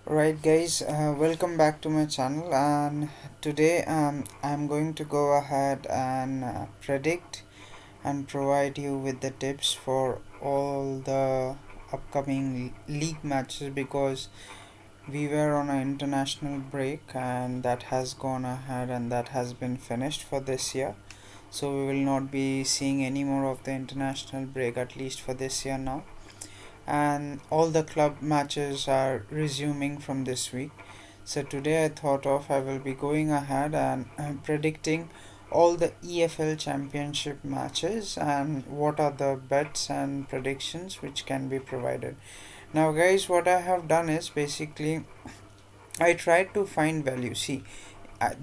Right guys, welcome back to my channel, and today I'm going to go ahead and predict and provide you with the tips for all the upcoming league matches, because we were on an international break and that has gone ahead and that has been finished for this year. So we will not be seeing any more of the international break, at least for this year now, and all the club matches are resuming from this week. So today I thought of I will be going ahead and predicting all the EFL championship matches and what are the bets and predictions which can be provided. Now guys, what I have done is basically I tried to find value. See,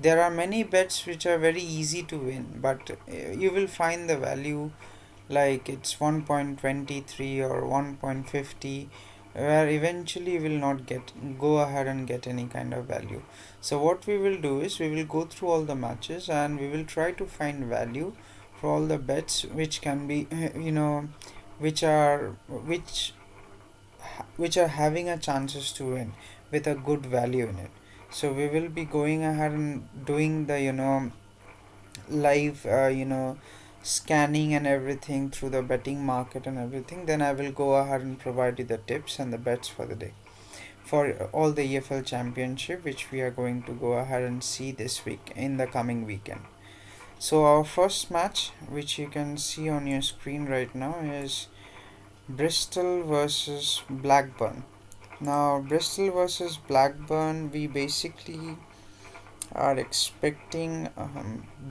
there are many bets which are very easy to win, but you will find the value like it's 1.23 or 1.50, where eventually will not get go ahead and get any kind of value. So what we will do is we will go through all the matches and we will try to find value for all the bets which can be which are which are having a chances to win with a good value in it. So we will be going ahead and doing the live scanning and everything through the betting market and everything. Then I will go ahead and provide you the tips and the bets for the day for all the EFL championship, which we are going to go ahead and see this week in the coming weekend. So our first match, which you can see on your screen right now, is Bristol versus Blackburn. Now Bristol versus Blackburn, we basically are expecting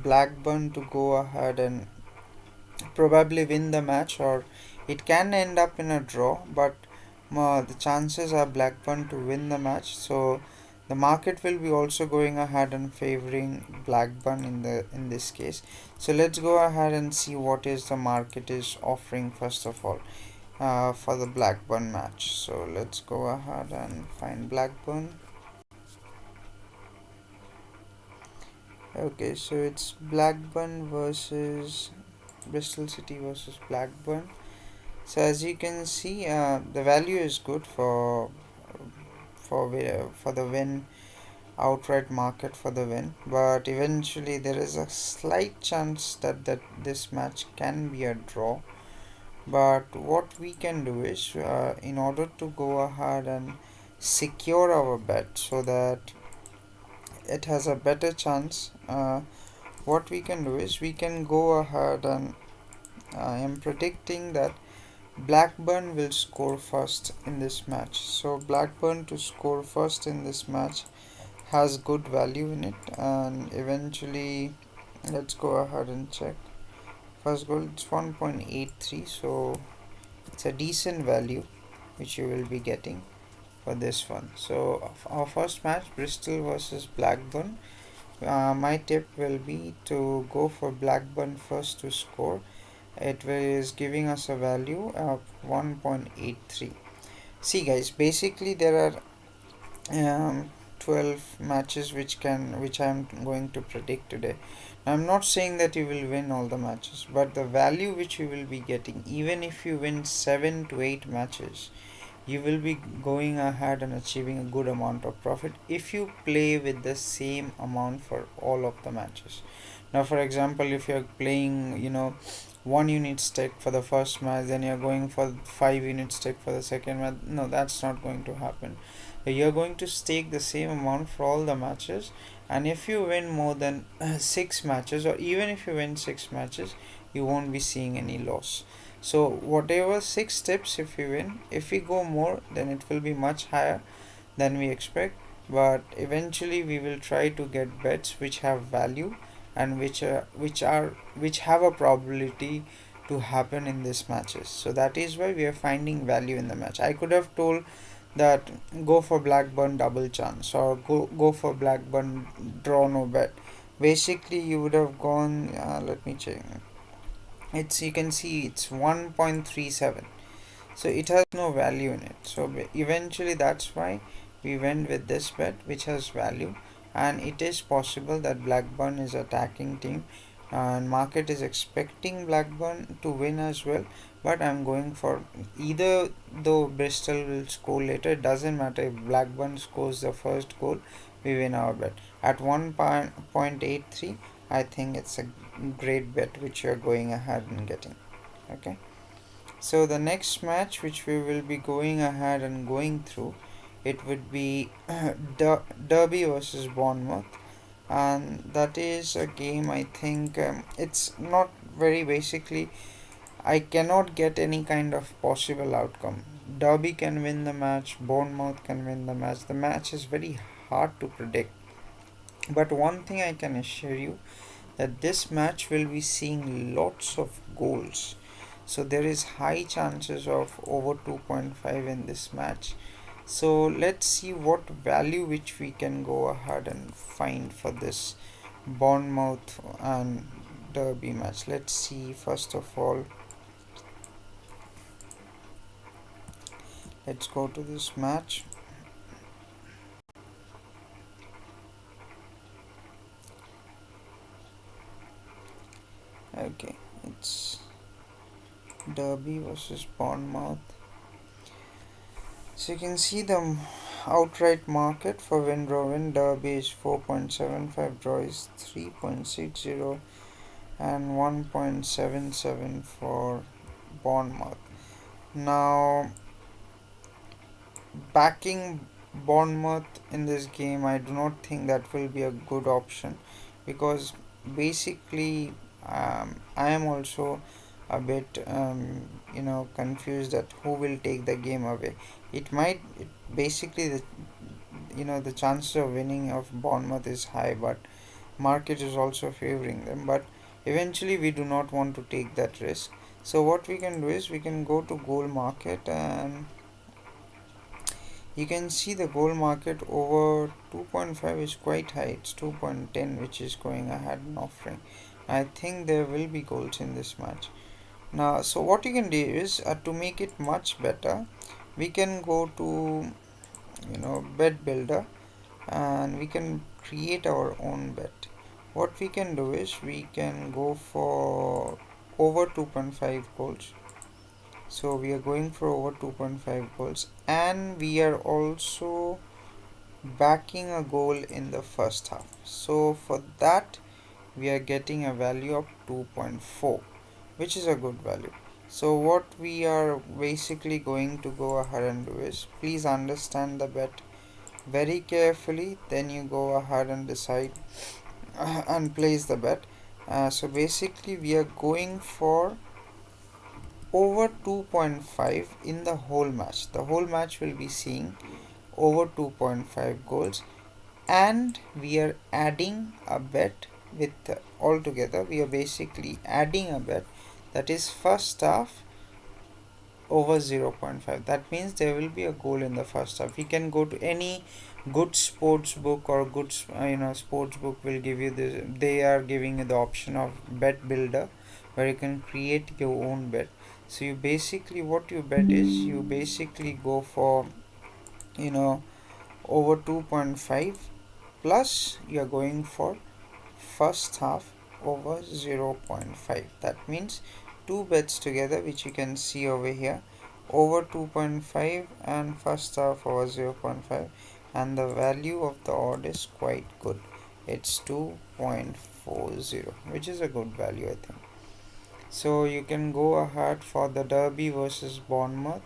Blackburn to go ahead and probably win the match, or it can end up in a draw, but the chances are Blackburn to win the match. So the market will be also going ahead and favoring Blackburn in this case. So let's go ahead and see what is the market is offering first of all for the Blackburn match. So let's go ahead and find Blackburn. Okay, so it's Blackburn versus Bristol City versus Blackburn. So as you can see, the value is good for the win, outright market for the win. But eventually, there is a slight chance that this match can be a draw. But what we can do is, in order to go ahead and secure our bet so that it has a better chance, what we can do is we can go ahead and I am predicting that Blackburn will score first in this match. So Blackburn to score first in this match has good value in it, and eventually let's go ahead and check. First goal, it's 1.83, so it's a decent value which you will be getting for this one. So our first match, Bristol versus Blackburn. My tip will be to go for Blackburn first to score. It is giving us a value of 1.83. See guys, basically there are 12 matches which I am going to predict today. I'm not saying that you will win all the matches, but the value which you will be getting, even if you win 7 to 8 matches, you will be going ahead and achieving a good amount of profit if you play with the same amount for all of the matches. Now for example, if you're playing 1 unit stake for the first match, then you're going for 5 unit stake for the second match. No, that's not going to happen. You're going to stake the same amount for all the matches, and if you win more than 6 matches, or even if you win 6 matches, you won't be seeing any loss. So whatever 6 tips, if you win, if we go more, then it will be much higher than we expect. But eventually we will try to get bets which have value and which have a probability to happen in these matches. So that is why we are finding value in the match. I could have told that go for Blackburn double chance, or go for Blackburn draw no bet. Basically you would have gone, let me check, it's, you can see it's 1.37, so it has no value in it. So eventually that's why we went with this bet which has value, and it is possible that Blackburn is attacking team and market is expecting Blackburn to win as well, but I'm going for either, though Bristol will score later. It doesn't matter if Blackburn scores the first goal, we win our bet at 1.83. I think it's a great bet which you're going ahead and getting. Okay, so the next match which we will be going ahead and going through, it would be Derby versus Bournemouth, and that is a game. I think it's not very, basically I cannot get any kind of possible outcome. Derby can win the match, Bournemouth can win the match. The match is very hard to predict. But one thing I can assure you, that this match will be seeing lots of goals. So there is high chances of over 2.5 in this match. So let's see what value which we can go ahead and find for this Bournemouth and Derby match. Let's see, first of all, let's go to this match. Okay, it's Derby versus Bournemouth. So you can see the outright market for win draw win. Derby is 4.75, draw is 3.60, and 1.77 for Bournemouth. Now, backing Bournemouth in this game, I do not think that will be a good option, because basically I am also a bit confused that who will take the game away. Basically the chances of winning of Bournemouth is high, but market is also favoring them. But eventually we do not want to take that risk. So what we can do is we can go to goal market, and you can see the goal market over 2.5 is quite high. It's 2.10 which is going ahead and offering. I think there will be goals in this match. Now, so what you can do is to make it much better, we can go to bet builder, and we can create our own bet. What we can do is we can go for over 2.5 goals. So we are going for over 2.5 goals, and we are also backing a goal in the first half. So for that we are getting a value of 2.4, which is a good value. So what we are basically going to go ahead and do is, please understand the bet very carefully, then you go ahead and decide and place the bet. So basically we are going for over 2.5 in the whole match. The whole match will be seeing over 2.5 goals, and we are adding a bet with altogether. We are basically adding a bet that is first half over 0.5. That means there will be a goal in the first half. You can go to any good sports book, or good sports book will give you this. They are giving you the option of bet builder, where you can create your own bet. So you basically, what you bet is, you basically go for over 2.5, plus you are going for first half over 0.5. That means two bets together, which you can see over here, over 2.5 and first half over 0.5, and the value of the odd is quite good. It's 2.40, which is a good value, I think. So you can go ahead for the Derby versus Bournemouth.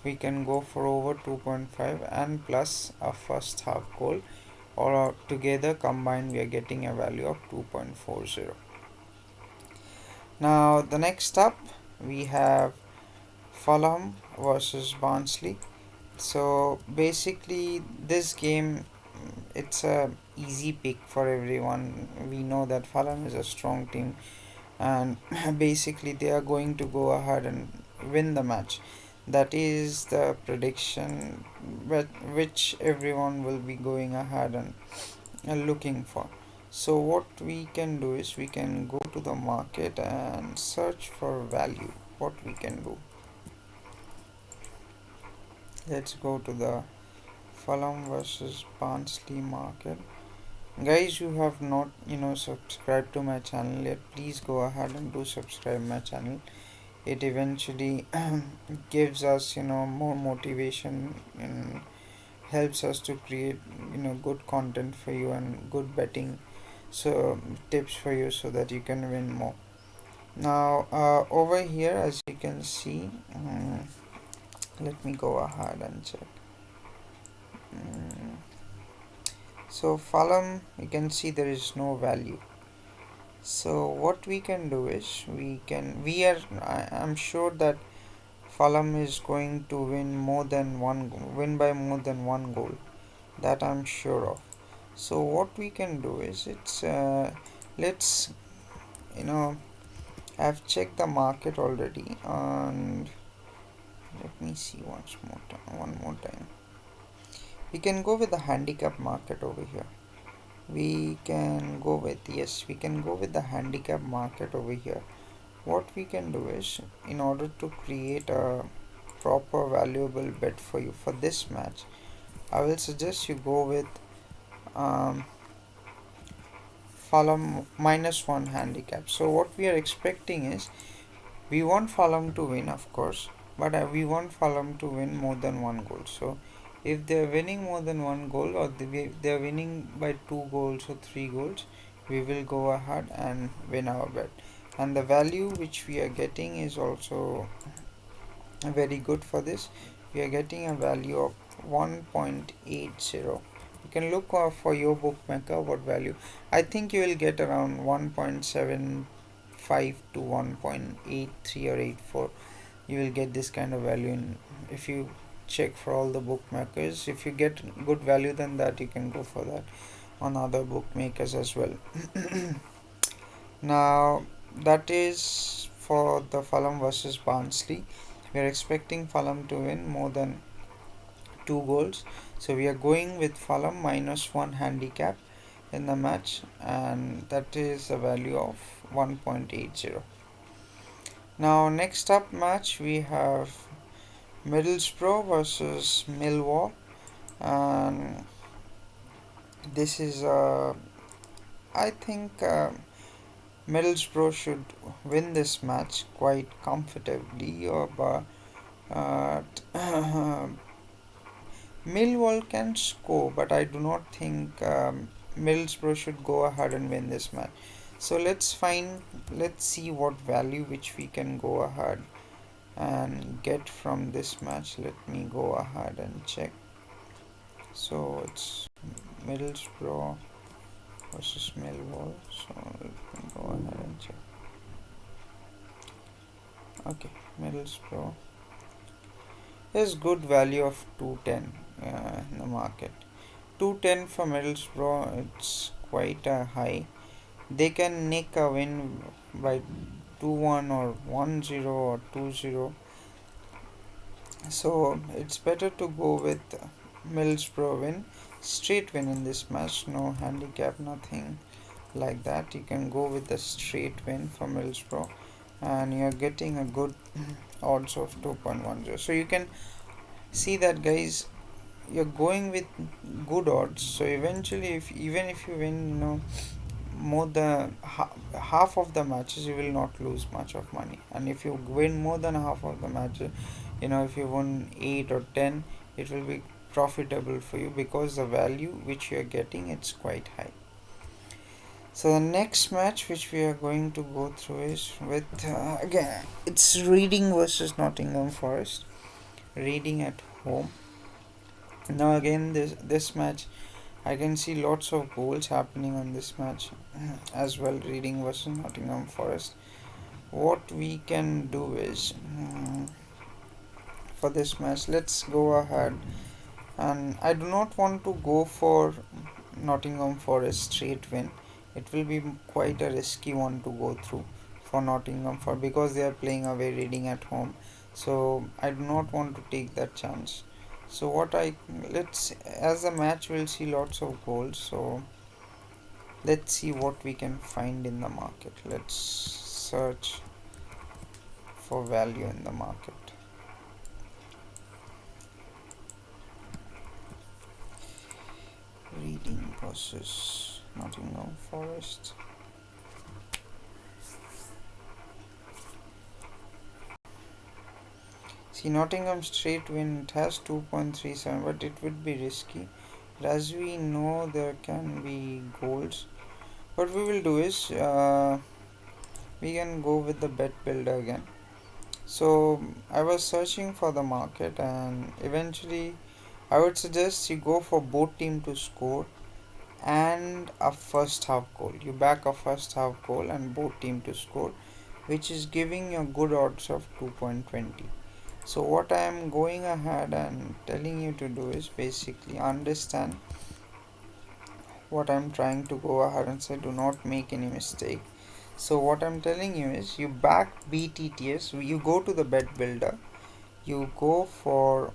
We can go for over 2.5 and plus a first half goal, or together combined we are getting a value of 2.40. Now the next up we have Fulham versus Barnsley. So basically this game, it's a easy pick for everyone. We know that Fulham is a strong team, and basically they are going to go ahead and win the match. That is the prediction which everyone will be going ahead and looking for. So what we can do is we can go to the market and search for value. What we can do, let's go to the Fulham versus Barnsley market. Guys who have not subscribed to my channel yet, please go ahead and do subscribe my channel. It eventually gives us more motivation and helps us to create good content for you and good betting so tips for you so that you can win more. Now over here, as you can see, let me go ahead and check. Mm, so Fulham, you can see there is no value. So what we can do is I'm sure that Fulham is going to win by more than one goal. That I'm sure of. So what we can do is let's you know I've checked the market already, and let me see one more time. We can go with the handicap market over here. We can go with the handicap market over here. What we can do is, in order to create a proper valuable bet for you for this match, I will suggest you go with um, Fulham -1 handicap. So what we are expecting is, we want Fulham to win, of course, but we want Fulham to win more than one goal. So if they're winning more than one goal, or they're winning by 2 goals or 3 goals, we will go ahead and win our bet. And the value which we are getting is also very good for this. We are getting a value of 1.80. You can look for your bookmaker what value. I think you will get around 1.75 to 1.83 or 84. You will get this kind of value if you check for all the bookmakers. If you get good value than that, you can go for that on other bookmakers as well. Now that is for the Fulham versus Barnsley. We are expecting Fulham to win more than 2 goals, so we are going with Fulham -1 handicap in the match, and that is a value of 1.80. Now next up match, we have Middlesbrough versus Millwall, and this is I think Middlesbrough should win this match quite comfortably, but Millwall can score, but I do not think Middlesbrough should go ahead and win this match. So let's see what value which we can go ahead and get from this match. Let me go ahead and check. So it's Middlesbrough versus Millwall. So let me go ahead and check. Okay, Middlesbrough. There's good value of 210 in the market. 210 for Middlesbrough, it's quite a high. They can nick a win by 2-1 or 1-0 or 2-0. So it's better to go with Middlesbrough win, straight win in this match. No handicap, nothing like that. You can go with the straight win for Middlesbrough, and you're getting a good odds of 2.10. So you can see that, guys, you're going with good odds. So eventually, if you win more than half of the matches, you will not lose much of money. And if you win more than half of the matches, if you won 8 or 10, it will be profitable for you, because the value which you are getting, it's quite high. So the next match which we are going to go through is with again, it's Reading versus Nottingham Forest. Reading at home. Now again, this match, I can see lots of goals happening on this match as well. Reading versus Nottingham Forest. What we can do is, for this match, let's go ahead, and I do not want to go for Nottingham Forest straight win. It will be quite a risky one to go through for Nottingham, because they are playing away, Reading at home. So I do not want to take that chance. So let's, as the match will see lots of goals, so let's see what we can find in the market. Let's search for value in the market. Reading versus Nottingham Forest. See, Nottingham straight win, it has 2.37, but it would be risky. As we know, there can be goals. What we will do is we can go with the bet builder again. So I was searching for the market, and eventually I would suggest you go for both team to score and a first half goal. You back a first half goal and both team to score, which is giving you good odds of 2.20. So what I am going ahead and telling you to do is basically understand what I'm trying to go ahead and say. Do not make any mistake. So what I'm telling you is you back BTTS, you go to the bet builder, you go for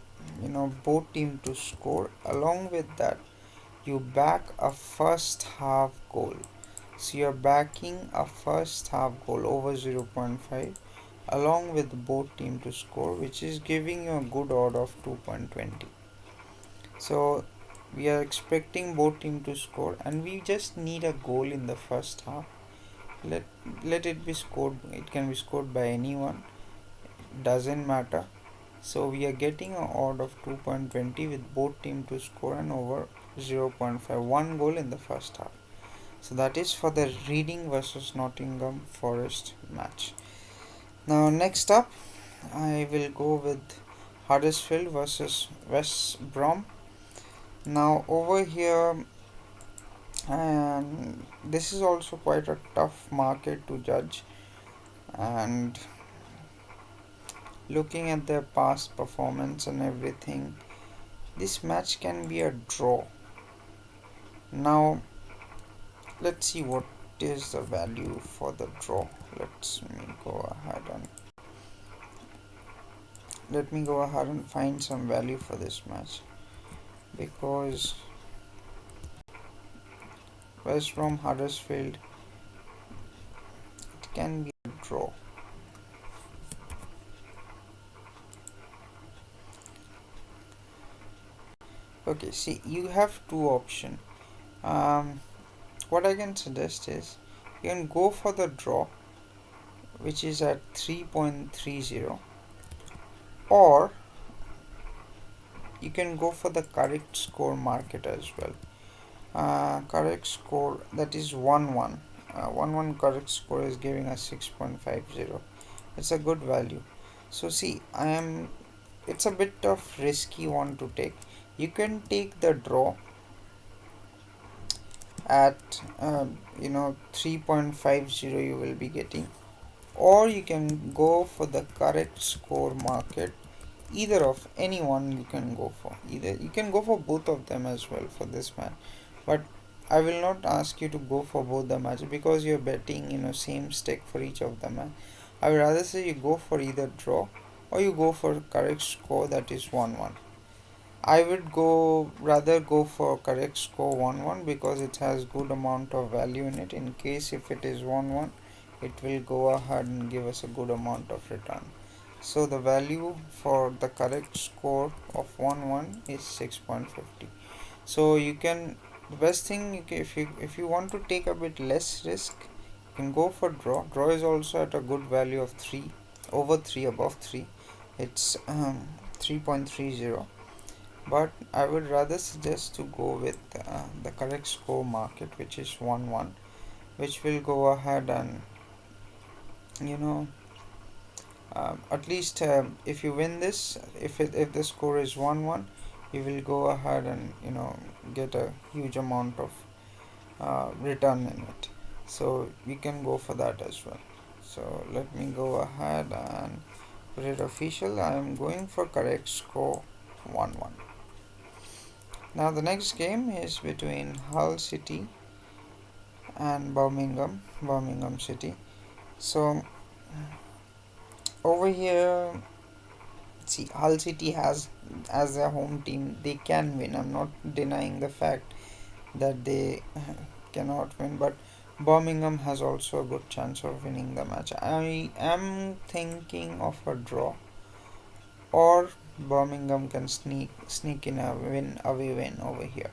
both team to score. Along with that, you back a first half goal. So you're backing a first half goal over 0.5 along with both team to score, which is giving you a good odd of 2.20. So we are expecting both team to score, and we just need a goal in the first half. let let it be scored. It can be scored by anyone, doesn't matter. So we are getting an odd of 2.20 with both team to score and over 0.5, one goal in the first half. So that is for the Reading versus Nottingham Forest match. Now next up, I will go with Huddersfield versus Wes Brom. Now over here, and this is also quite a tough market to judge, and looking at their past performance and everything, this match can be a draw. Now let's see what is the value for the draw. Let me go ahead and find some value for this match, because West Brom Huddersfield, it can be a draw. Okay, see, you have two options. What I can suggest is you can go for the draw, which is at 3.30, or you can go for the correct score market as well. Correct score, that is 1-1. 1-1 correct score is giving us 6.50. It's a good value. So see, it's a bit of risky one to take. You can take the draw at 3.50 you will be getting, or you can go for the correct score market. Either of anyone you can go for. Either you can go for both of them as well for this match, but I will not ask you to go for both the matches because you're betting same stake for each of them. I would rather say you go for either draw or you go for correct score, that is 1-1. I would rather go for correct score 1-1 because it has good amount of value in it. In case if it is 1-1, it will go ahead and give us a good amount of return. So the value for the correct score of 1-1 is 6.50. So you can, the best thing, if you want to take a bit less risk, you can go for draw. Draw is also at a good value of 3, over 3, above 3. It's 3.30. But I would rather suggest to go with the correct score market, which is 1-1, which will go ahead and at least if you win this, if the score is 1-1, you will go ahead and get a huge amount of return in it. So you can go for that as well. So let me go ahead and put it official. I am going for correct score 1-1. Now the next game is between Hull City and Birmingham City. So over here, see, Hull City has, as a home team, they can win. I'm not denying the fact that they cannot win, but Birmingham has also a good chance of winning the match. I am thinking of a draw, or Birmingham can sneak in a away win over here.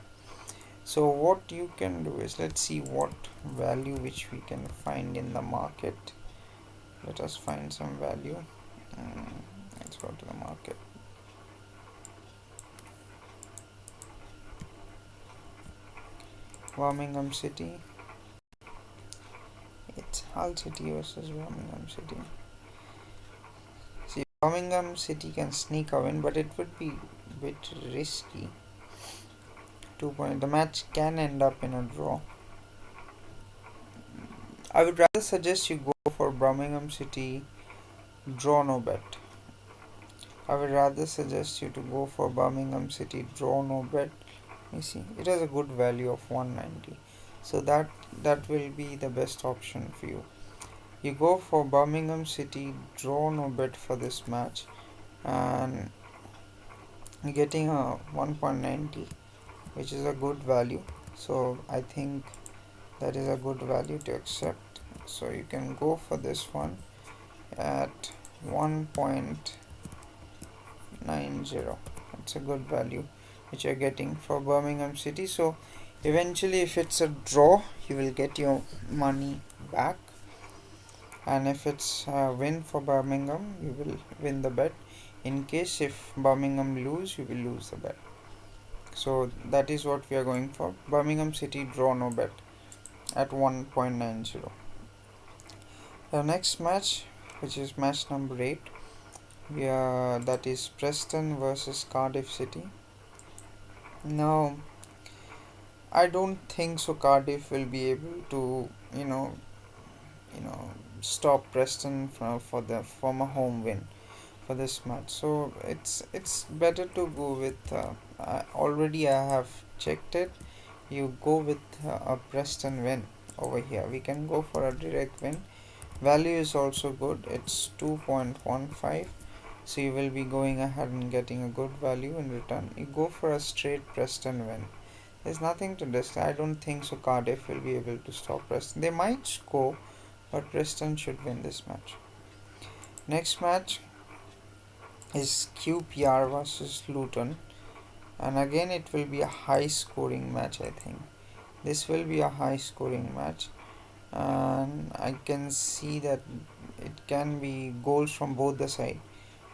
So what you can do is, let's see what value which we can find in the market. Let us find some value. Let's go to the market. Birmingham City. It's Hull City versus Birmingham City. See, Birmingham City can sneak a win, but it would be a bit risky. 2 point. The match can end up in a draw. I would rather suggest you go for Birmingham City draw no bet. I would rather suggest you to go for Birmingham City draw no bet. You see, it has a good value of 190, so that will be the best option for you. You go for Birmingham City draw no bet for this match, and getting a 1.90, which is a good value. So I think that is a good value to accept. So you can go for this one at 1.90. It's a good value which you're getting for Birmingham City. So eventually, if it's a draw, you will get your money back, and if it's a win for Birmingham, you will win the bet. In case if Birmingham lose, you will lose the bet. So that is what we are going for. Birmingham City draw no bet at 1.90. The next match, which is match number 8, that is Preston versus Cardiff City. Now, I don't think so Cardiff will be able to stop Preston from a home win for this match. So it's better to go with already I have checked it. You go with a Preston win over here. We can go for a direct win. Value is also good. It's 2.15. So you will be going ahead and getting a good value in return. You go for a straight Preston win. There's nothing to discuss. I don't think so Cardiff will be able to stop Preston. They might score, but Preston should win this match. Next match is QPR versus Luton, and again it will be a high scoring match. I think this will be a high scoring match, and I can see that it can be goals from both the side.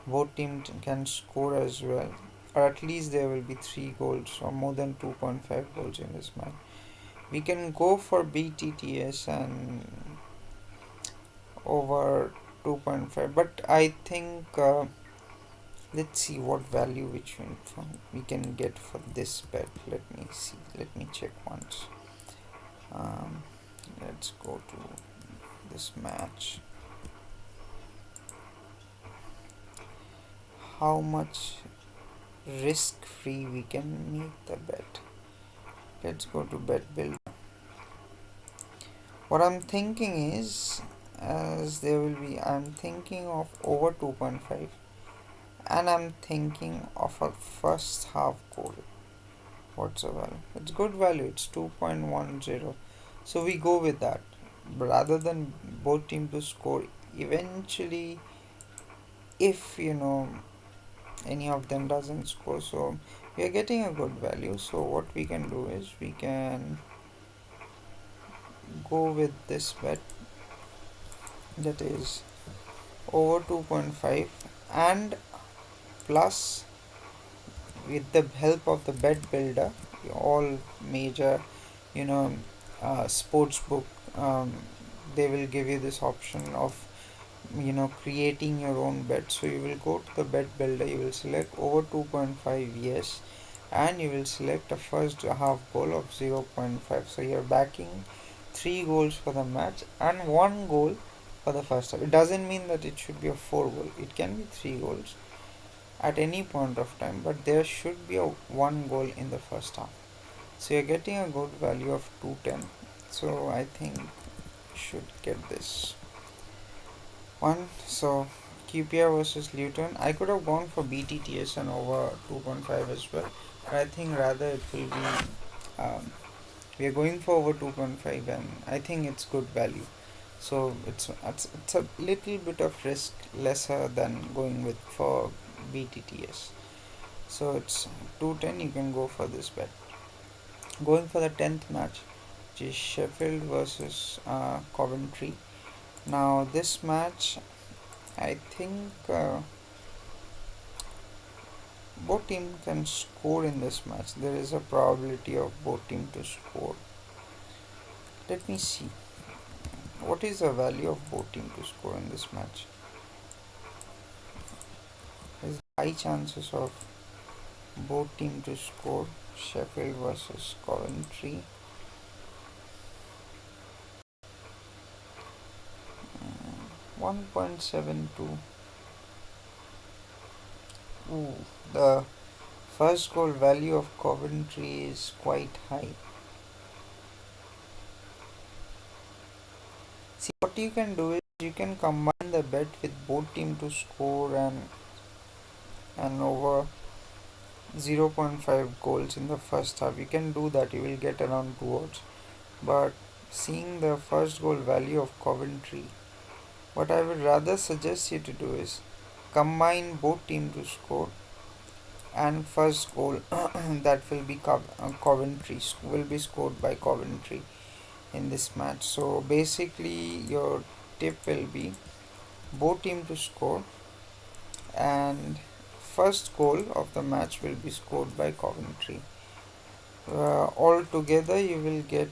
Both teams can score as well, or at least there will be 3 goals or more than 2.5 goals in this match. We can go for BTTS and over 2.5, but I think let's see what value we can get for this bet. Let me see, let me check once. Let's go to this match. How much risk free we can make the bet? Let's go to bet builder. What I'm thinking is, I'm thinking of over 2.5, and I'm thinking of a first half goal whatsoever. It's good value, it's 2.10. So we go with that. Rather than both teams to score eventually, if any of them doesn't score, so we are getting a good value. So what we can do is we can go with this bet, that is over 2.5, and plus with the help of the bet builder, all major sports book, they will give you this option of creating your own bet. So you will go to the bet builder, you will select over 2.5, yes, and you will select a first half goal of 0.5. So you're backing 3 goals for the match and 1 goal for the first half. It doesn't mean that it should be a 4 goal, it can be 3 goals at any point of time, but there should be a 1 goal in the first half. So you're getting a good value of 210. So I think you should get this one. So QPR versus Luton, I could have gone for BTTS and over 2.5 as well, but I think rather it will be we are going for over 2.5, and I think it's good value. So it's a little bit of risk lesser than going with for BTTS. So it's 210, you can go for this bet. Going for the 10th match, which is Sheffield versus Coventry. Now this match, I think both teams can score in this match. There is a probability of both teams to score. Let me see. What is the value of both teams to score in this match? There's high chances of both teams to score. Sheffield versus Coventry. 1.72. Ooh, the first goal value of Coventry is quite high. See, what you can do is you can combine the bet with both team to score and over 0.5 goals in the first half. You can do that. You will get around 2 odds. But seeing the first goal value of Coventry, what I would rather suggest you to do is combine both team to score and first goal that will be Coventry will be scored by Coventry in this match. So basically your tip will be both team to score and first goal of the match will be scored by Coventry. Altogether you will get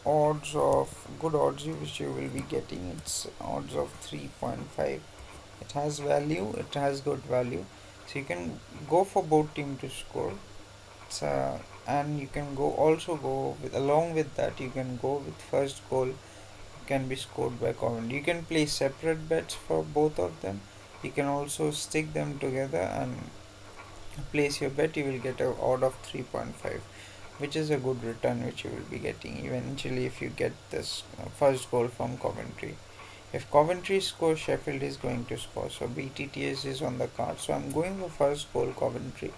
odds of good odds which you will be getting. It's odds of 3.5. It has value, it has good value, so you can go for both team to score. And you can go with, along with that you can go with first goal can be scored by Coventry. You can play separate bets for both of them. You can also stick them together and place your bet. You will get a odd of 3.5, which is a good return which you will be getting eventually if you get this first goal from Coventry. If Coventry scores, Sheffield is going to score. So BTTS is on the card. So I'm going for first goal Coventry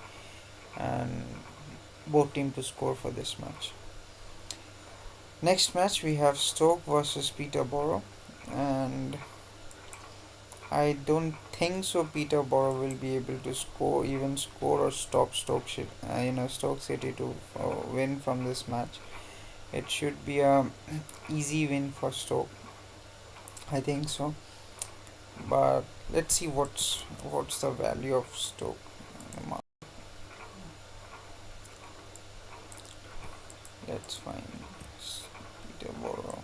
and both team to score for this match. Next match we have Stoke versus Peterborough, and I don't think so Peterborough will be able to score or stop Stoke City to win from this match. It should be a easy win for Stoke, I think so. But let's see what's the value of Stoke. Let's find Peterborough.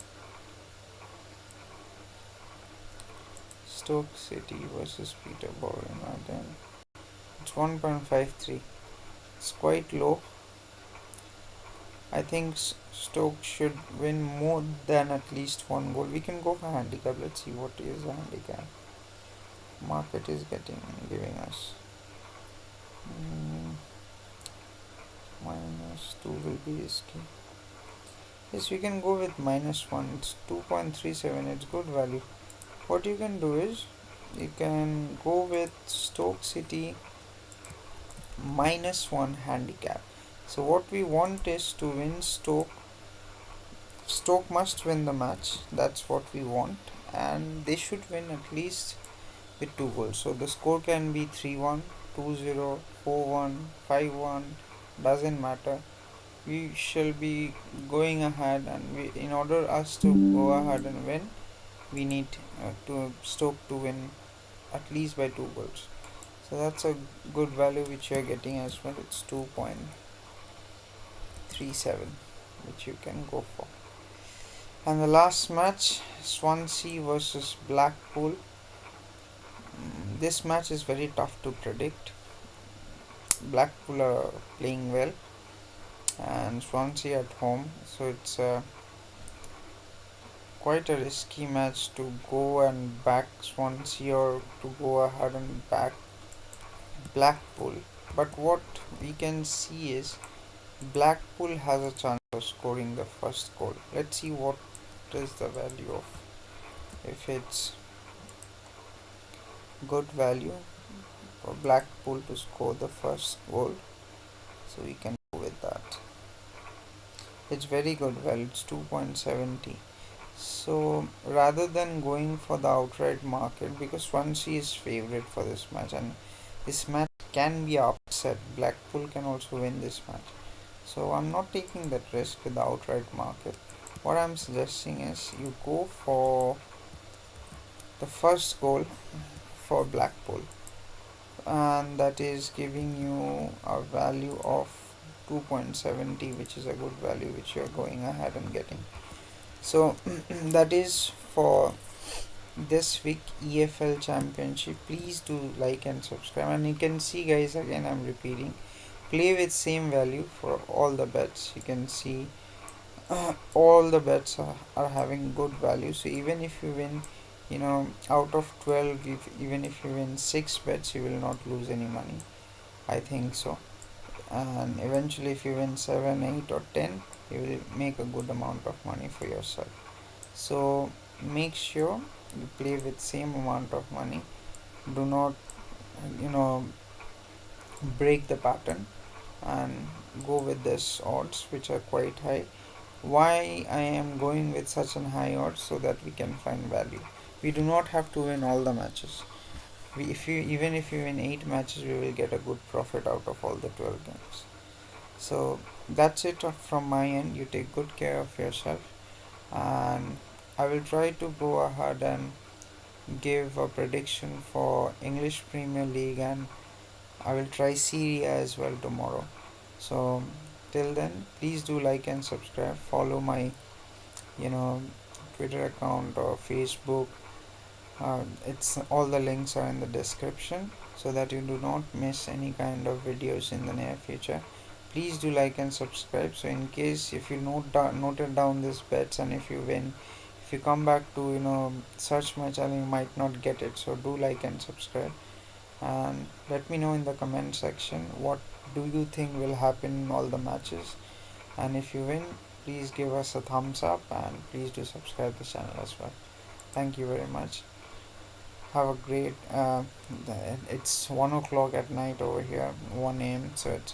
Stoke City versus Peterborough. Then it's 1.53. It's quite low. I think Stoke should win more than at least one goal. We can go for handicap. Let's see what is the handicap market is giving us. -2 will be risky. Yes, we can go with -1. It's 2.37. It's good value. What you can do is you can go with Stoke City -1 handicap. So what we want is to win Stoke. Stoke must win the match. That's what we want, and they should win at least with 2 goals. So the score can be 3-1, 2-0, 4-1, 5-1. Doesn't matter. We shall be going ahead, and in order us to go ahead and win, we need to Stoke to win at least by 2 goals. So that's a good value which you are getting as well. It's 2.37, which you can go for. And the last match, Swansea versus Blackpool. This match is very tough to predict. Blackpool are playing well and Swansea at home, so it's quite a risky match to go and back Swansea or to go ahead and back Blackpool. But what we can see is Blackpool has a chance of scoring the first goal. Let's see what is the value of, if it's good value for Blackpool to score the first goal, so we can go with that. It's very good value. It's 2.70. So rather than going for the outright market, because Swansea is favourite for this match and this match can be upset, Blackpool can also win this match. So rather than going for the outright market, because Swansea is favourite for this match and this match can be upset, Blackpool can also win this match. So I'm not taking that risk with the outright market. What I'm suggesting is you go for the first goal for Blackpool, and that is giving you a value of 2.70, which is a good value which you are going ahead and getting. So that is for this week EFL Championship. Please do like and subscribe, and you can see, guys, again I'm repeating, play with same value for all the bets. You can see all the bets are having good value. So even if you win, out of 12, even if you win 6 bets, you will not lose any money, I think so. And eventually if you win 7, 8 or 10, you will make a good amount of money for yourself. So make sure you play with same amount of money. Do not you know break the pattern and go with this odds which are quite high. Why I am going with such an high odds? So that we can find value. We do not have to win all the matches. If you even if you win 8 matches, we will get a good profit out of all the 12 games. So that's it from my end. You take good care of yourself, and I will try to go ahead and give a prediction for English Premier League, and I will try Serie A as well tomorrow. So till then, please do like and subscribe. Follow my you know Twitter account or Facebook. It's all the links are in the description, so that you do not miss any kind of videos in the near future. Please do like and subscribe. So in case if you noted down these bets, and if you win, if you come back to search my channel, you might not get it. So do like and subscribe, and let me know in the comment section what do you think will happen in all the matches. And if you win, please give us a thumbs up, and please do subscribe the channel as well. Thank you very much. Have a great it's 1 o'clock at night over here, 1 a.m, so it's